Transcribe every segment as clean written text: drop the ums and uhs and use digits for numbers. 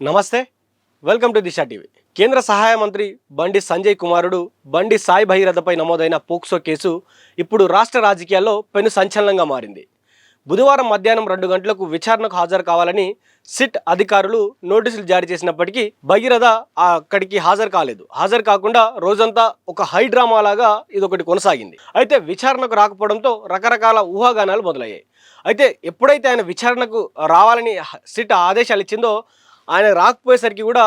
నమస్తే. Welcome to Disha TV. కేంద్ర సహాయ మంత్రి బండి సంజయ్ కుమారుడు బండి సాయి భగీరథపై నమోదైన పోక్సో కేసు ఇప్పుడు రాష్ట్ర రాజకీయాల్లో పెను సంచలనంగా మారింది. బుధవారం మధ్యాహ్నం 2 గంటలకు విచారణకు హాజరు కావాలని సిట్ అధికారులు నోటీసులు జారీ చేసినప్పటికీ భగీరథ అక్కడికి హాజరు కాలేదు. హాజరు కాకుండా రోజంతా ఒక హై డ్రామా లాగా ఇదొకటి కొనసాగింది. అయితే విచారణకు రాకపోవడంతో రకరకాల ఊహాగానాలు మొదలయ్యాయి. అయితే ఎప్పుడైతే ఆయన విచారణకు రావాలని సిట్ ఆదేశాలు ఇచ్చిందో ఆయన రాకపోయేసరికి కూడా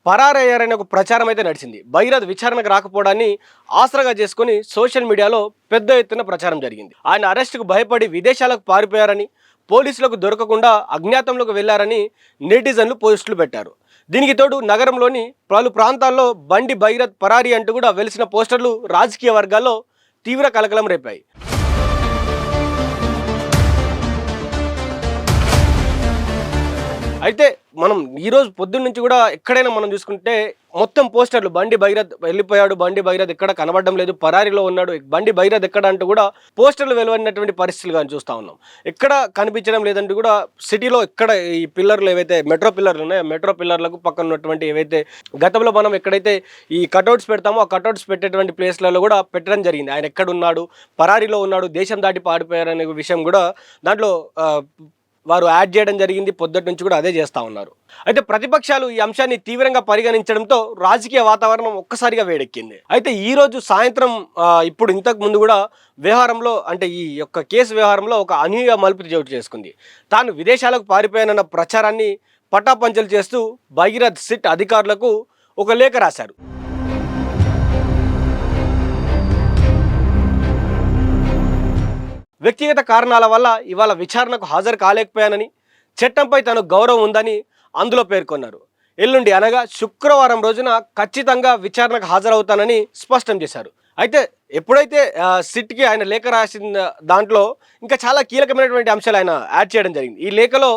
పరారయ్యారనే ఒక ప్రచారం అయితే నడిచింది. భగీరథ్ విచారణకు రాకపోవడాన్ని ఆసరాగా చేసుకుని సోషల్ మీడియాలో పెద్ద ఎత్తున ప్రచారం జరిగింది. ఆయన అరెస్టుకు భయపడి విదేశాలకు పారిపోయారని, పోలీసులకు దొరకకుండా అజ్ఞాతంలోకి వెళ్లారని నెటిజన్లు పోస్టులు పెట్టారు. దీనికి తోడు నగరంలోని పలు ప్రాంతాల్లో బండి భగీరథ్ పరారీ అంటూ కూడా వెలిసిన పోస్టర్లు రాజకీయ వర్గాల్లో తీవ్ర కలకలం రేపాయి. అయితే మనం ఈరోజు పొద్దున్న నుంచి కూడా ఎక్కడైనా మనం చూసుకుంటే మొత్తం పోస్టర్లు బండి భగీరథ్ వెళ్ళిపోయాడు, బండి భగీరథ్ ఎక్కడ కనబడడం లేదు, పరారీలో ఉన్నాడు, బండి భగీరథ్ ఎక్కడ అంటూ కూడా పోస్టర్లు వెలువడినటువంటి పరిస్థితులు కానీ చూస్తూ ఉన్నాం. ఎక్కడ కనిపించడం లేదంటూ కూడా సిటీలో ఎక్కడ ఈ పిల్లర్లు ఏవైతే మెట్రో పిల్లర్లు ఉన్నాయో మెట్రో పిల్లర్లకు పక్కన ఉన్నటువంటి ఏవైతే గతంలో మనం ఎక్కడైతే ఈ కటౌట్స్ పెడతామో ఆ కటౌట్స్ పెట్టేటువంటి ప్లేస్లలో కూడా పెట్టడం జరిగింది. ఆయన ఎక్కడున్నాడు, పరారీలో ఉన్నాడు, దేశం దాటి పారిపోయారనే విషయం కూడా దాంట్లో వారు యాడ్ చేయడం జరిగింది. పొద్దుటి నుంచి కూడా అదే చేస్తూ ఉన్నారు. అయితే ప్రతిపక్షాలు ఈ అంశాన్ని తీవ్రంగా పరిగణించడంతో రాజకీయ వాతావరణం ఒక్కసారిగా వేడెక్కింది. అయితే ఈరోజు సాయంత్రం ఇప్పుడు ఇంతకు ముందు కూడా వ్యవహారంలో అంటే ఈ యొక్క కేసు వ్యవహారంలో ఒక అనూహ్య మలుపు చోటు చేసుకుంది. తాను విదేశాలకు పారిపోయానన్న ప్రచారాన్ని పటాపంచలు చేస్తూ భగీరథ్ సిట్ అధికారులకు ఒక లేఖ రాశారు. వ్యక్తిగత కారణాల వల్ల ఇవాళ విచారణకు హాజరు కాలేకపోయానని, చట్టంపై తనకు గౌరవం ఉందని అందులో పేర్కొన్నారు. ఎల్లుండి అనగా శుక్రవారం రోజున ఖచ్చితంగా విచారణకు హాజరవుతానని స్పష్టం చేశారు. అయితే ఎప్పుడైతే సిట్కి ఆయన లేఖ రాసిన దాంట్లో ఇంకా చాలా కీలకమైనటువంటి అంశాలు ఆయన యాడ్ చేయడం జరిగింది. ఈ లేఖలో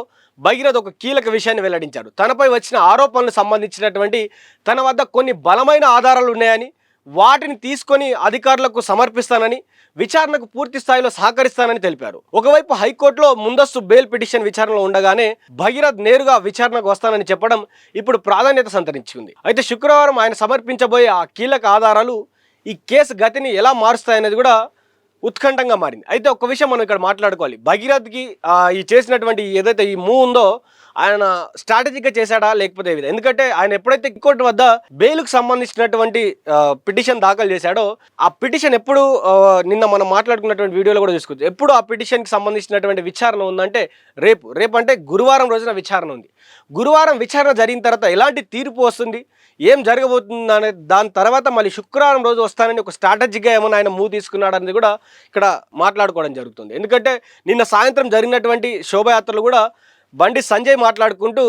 భగీరథ్ ఒక కీలక విషయాన్ని వెల్లడించారు. తనపై వచ్చిన ఆరోపణలకు సంబంధించినటువంటి తన వద్ద కొన్ని బలమైన ఆధారాలు ఉన్నాయని, వాటిని తీసుకొని అధికారులకు సమర్పిస్తానని, విచారణకు పూర్తి స్థాయిలో సహకరిస్తానని తెలిపారు. ఒకవైపు హైకోర్టులో ముందస్తు బెయిల్ పిటిషన్ విచారణలో ఉండగానే భగీరథ్ నేరుగా విచారణకు వస్తానని చెప్పడం ఇప్పుడు ప్రాధాన్యత సంతరించుకుంది. అయితే శుక్రవారం ఆయన సమర్పించబోయే ఆ కీలక ఆధారాలు ఈ కేసు గతిని ఎలా మారుస్తాయనేది కూడా ఉత్కంఠంగా మారింది. అయితే ఒక విషయం మనం ఇక్కడ మాట్లాడుకోవాలి. భగీరథ్కి ఈ చేసినటువంటి ఏదైతే ఈ మూవ్ ఉందో ఆయన స్ట్రాటజిక్గా చేశాడా లేకపోతే ఎందుకంటే ఆయన ఎప్పుడైతే కోర్టు వద్ద బెయిల్కు సంబంధించినటువంటి పిటిషన్ దాఖలు చేశాడో ఆ పిటిషన్ ఎప్పుడు నిన్న మనం మాట్లాడుకున్నటువంటి వీడియోలో కూడా చూసుకోవచ్చు. ఎప్పుడు ఆ పిటిషన్కి సంబంధించినటువంటి విచారణ ఉందంటే రేపు అంటే గురువారం రోజున విచారణ ఉంది. గురువారం విచారణ జరిగిన తర్వాత ఎలాంటి తీర్పు వస్తుంది, ఏం జరగబోతుంది అనే దాని తర్వాత మళ్ళీ శుక్రవారం రోజు వస్తానని ఒక స్ట్రాటజిక్గా ఏమైనా ఆయన మూవ్ తీసుకున్నాడనేది కూడా ఇక్కడ మాట్లాడుకోవడం జరుగుతుంది. ఎందుకంటే నిన్న సాయంత్రం జరిగినటువంటి శోభయాత్రలు కూడా బండి సంజయ్ మాట్లాడుకుంటూ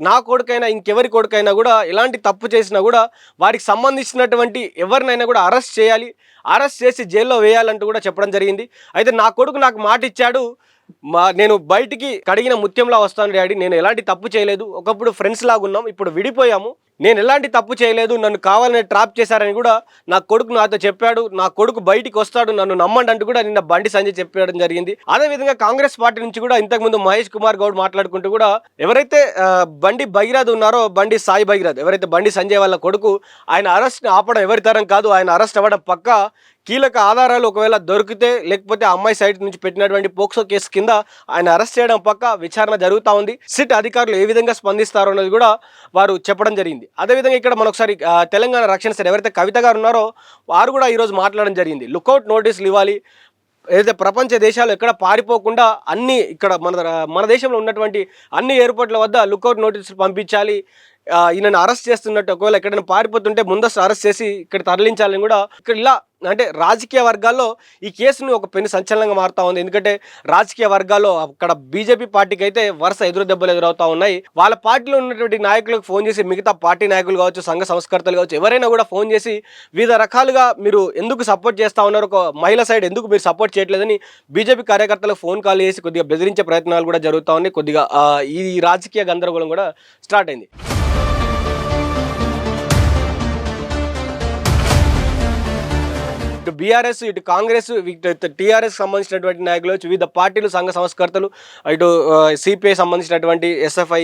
నా కొడుకైనా ఇంకెవరి కొడుకైనా కూడా ఎలాంటి తప్పు చేసినా కూడా వారికి సంబంధించినటువంటి ఎవరినైనా కూడా అరెస్ట్ చేయాలి, అరెస్ట్ చేసి జైల్లో వేయాలంటూ కూడా చెప్పడం జరిగింది. అయితే నా కొడుకు నాకు మాట ఇచ్చాడు, నేను బయటికి కడిగిన ముత్యంలా వస్తాను డాడీ, నేను ఎలాంటి తప్పు చేయలేదు, ఒకప్పుడు ఫ్రెండ్స్ లాగా ఉన్నాం, ఇప్పుడు విడిపోయాము, నేను ఎలాంటి తప్పు చేయలేదు, నన్ను కావాలని ట్రాప్ చేశారని కూడా నా కొడుకు నాతో చెప్పాడు, నా కొడుకు బయటికి వస్తాడు, నన్ను నమ్మండి అంటూ కూడా నిన్న బండి సంజయ్ చెప్పడం జరిగింది. అదేవిధంగా కాంగ్రెస్ పార్టీ నుంచి కూడా ఇంతకుముందు మహేష్ కుమార్ గౌడ్ మాట్లాడుకుంటూ కూడా ఎవరైతే బండి భగీరథ్ ఉన్నారో బండి సాయి భగీరథ్ ఎవరైతే బండి సంజయ్ వాళ్ళ కొడుకు, ఆయన అరెస్ట్ని ఆపడం ఎవరి తరం కాదు, ఆయన అరెస్ట్ అవ్వడం పక్కా, కీలక ఆధారాలు ఒకవేళ దొరికితే లేకపోతే అమ్మాయి సైడ్ నుంచి పెట్టినటువంటి పోక్సో కేసు కింద ఆయన అరెస్ట్ చేయడం పక్క విచారణ జరుగుతూ ఉంది. సిట్ అధికారులు ఏ విధంగా స్పందిస్తారో అనేది కూడా వారు చెప్పడం జరిగింది. అదేవిధంగా ఇక్కడ మనొకసారి తెలంగాణ రక్షణ శాఖ ఎవరైతే కవిత గారు ఉన్నారో వారు కూడా ఈరోజు మాట్లాడడం జరిగింది. లుకౌట్ నోటీసులు ఇవ్వాలి, ఏదైతే ప్రపంచ దేశాలు ఎక్కడ పారిపోకుండా అన్ని ఇక్కడ మన దేశంలో ఉన్నటువంటి అన్ని ఎయిర్పోర్ట్ల వద్ద లుకౌట్ నోటీసులు పంపించాలి, ఈయనను అరెస్ట్ చేస్తున్నట్టు ఒకవేళ ఎక్కడైనా పారిపోతుంటే ముందస్తు అరెస్ట్ చేసి ఇక్కడ తరలించాలని కూడా ఇక్కడ ఇలా అంటే రాజకీయ వర్గాల్లో ఈ కేసును ఒక పెను సంచలనంగా మారుతూ ఉంది. ఎందుకంటే రాజకీయ వర్గాల్లో అక్కడ బీజేపీ పార్టీకి అయితే వరుస ఎదురు దెబ్బలు ఎదురవుతూ ఉన్నాయి. వాళ్ళ పార్టీలో ఉన్నటువంటి నాయకులకు ఫోన్ చేసి మిగతా పార్టీ నాయకులు కావచ్చు, సంఘ సంస్కర్తలు కావచ్చు, ఎవరైనా కూడా ఫోన్ చేసి వివిధ రకాలుగా మీరు ఎందుకు సపోర్ట్ చేస్తూ ఉన్నారు, ఒక మహిళ సైడ్ ఎందుకు మీరు సపోర్ట్ చేయట్లేదని బీజేపీ కార్యకర్తలకు ఫోన్ కాల్ చేసి కొద్దిగా బెదిరించే ప్రయత్నాలు కూడా జరుగుతూ ఉన్నాయి. కొద్దిగా ఈ రాజకీయ గందరగోళం కూడా స్టార్ట్ అయింది. ఇటు బీఆర్ఎస్, ఇటు కాంగ్రెస్, ఇటు టీఆర్ఎస్ సంబంధించినటువంటి నాయకులు, వివిధ పార్టీలు, సంఘ సంస్కర్తలు, ఇటు సిపిఐ సంబంధించినటువంటి ఎస్ఎఫ్ఐ,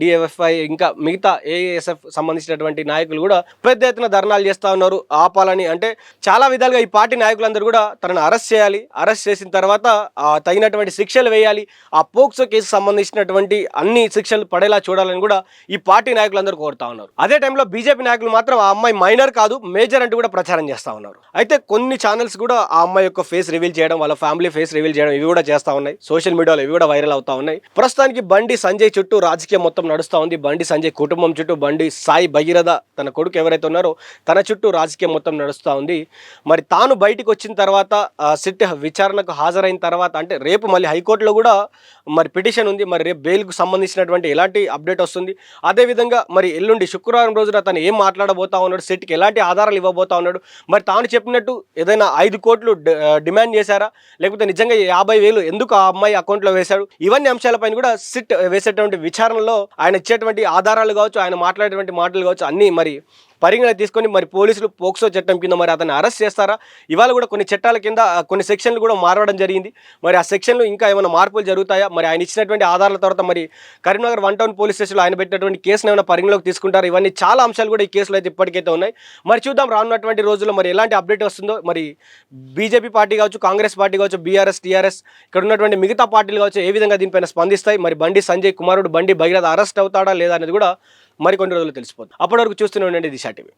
డిఎఫ్ఐ, ఇంకా మిగతా ఏఎస్ఎఫ్ సంబంధించినటువంటి నాయకులు కూడా పెద్ద ఎత్తున ధర్నాలు చేస్తూ ఉన్నారు ఆపాలని. అంటే చాలా విధాలుగా ఈ పార్టీ నాయకులందరూ కూడా తనను అరెస్ట్ చేయాలి, అరెస్ట్ చేసిన తర్వాత తగినటువంటి శిక్షలు వేయాలి, ఆ పోక్సో కేసు సంబంధించినటువంటి అన్ని శిక్షలు పడేలా చూడాలని కూడా ఈ పార్టీ నాయకులందరూ కోరుతా ఉన్నారు. అదే టైంలో బీజేపీ నాయకులు మాత్రం ఆ అమ్మాయి మైనర్ కాదు, మేజర్ అంటూ కూడా ప్రచారం చేస్తూ ఉన్నారు. అయితే కొన్ని ఛానల్స్ కూడా ఆ అమ్మాయి యొక్క ఫేస్ రివీల్ చేయడం, వాళ్ళ ఫ్యామిలీ ఫేస్ రివీల్ చేయడం ఇవి కూడా చేస్తూ ఉన్నాయి. సోషల్ మీడియాలో ఇవి కూడా వైరల్ అవుతా ఉన్నాయి. ప్రస్తుతానికి బండి సంజయ్ చుట్టూ రాజకీయం మొత్తం నడుస్తూ ఉంది. బండి సంజయ్ కుటుంబం చుట్టూ, బండి సాయి భగీరథ తన కొడుకు ఎవరైతే ఉన్నారో తన చుట్టూ రాజకీయం మొత్తం నడుస్తూ ఉంది. మరి తాను బయటికి వచ్చిన తర్వాత సిట్ విచారణకు హాజరైన తర్వాత, అంటే రేపు మళ్ళీ హైకోర్టులో కూడా మరి పిటిషన్ ఉంది. మరి రేపు బెయిల్కు సంబంధించినటువంటి ఎలాంటి అప్డేట్ వస్తుంది, అదేవిధంగా మరి ఎల్లుండి శుక్రవారం రోజున తను ఏం మాట్లాడబోతా ఉన్నాడు, సిట్కి ఎలాంటి ఆధారాలు ఇవ్వబోతా ఉన్నాడు, మరి తాను చెప్పినట్టు ఏదైనా 5 కోట్లు డిమాండ్ చేశారా, లేకపోతే నిజంగా 50,000 ఎందుకు ఆ అమ్మాయి అకౌంట్లో వేశాడు, ఇవన్నీ అంశాలపైన కూడా సిట్ వేసేటువంటి విచారణలో ఆయన ఇచ్చేటువంటి ఆధారాలు కావచ్చు, ఆయన మాట్లాడేటువంటి మాటలు కావచ్చు, అన్నీ మరి పరిగణ తీసుకొని మరి పోలీసులు పోక్సో చట్టం కింద మరి అతన్ని అరెస్ట్ చేస్తారా. ఇవాళ కూడా కొన్ని చట్టాల కింద కొన్ని సెక్షన్లు కూడా మారడం జరిగింది. మరి ఆ సెక్షన్లు ఇంకా ఏమైనా మార్పులు జరుగుతాయా, మరి ఆయన ఇచ్చినటువంటి ఆధారాల తర్వాత మరి కరీంనగర్ 1 టౌన్ పోలీస్ స్టేషన్లో ఆయన పెట్టినటువంటి కేసును ఏమైనా పరిగణలోకి తీసుకుంటారు. ఇవన్నీ చాలా అంశాలు కూడా ఈ కేసులో అయితే ఇప్పటికైతే ఉన్నాయి. మరి చూద్దాం రానున్నటువంటి రోజుల్లో మరి ఎలాంటి అప్డేట్ వస్తుందో. మరి బీజేపీ పార్టీ కావచ్చు, కాంగ్రెస్ పార్టీ కావచ్చు, బీఆర్ఎస్, టీఆర్ఎస్, ఇక్కడ ఉన్నటువంటి మిగతా పార్టీలు కావచ్చు ఏ విధంగా దీనిపైన స్పందిస్తాయి. మరి బండి సంజయ్ కుమారుడు బండి భగీరథ అరెస్ట్ అవుతాడా లేదా అనేది కూడా మరికొన్ని రోజులు తెలిసిపోతుంది. అప్పటి వరకు చూస్తూనే ఉండండి దిశ టీవీ.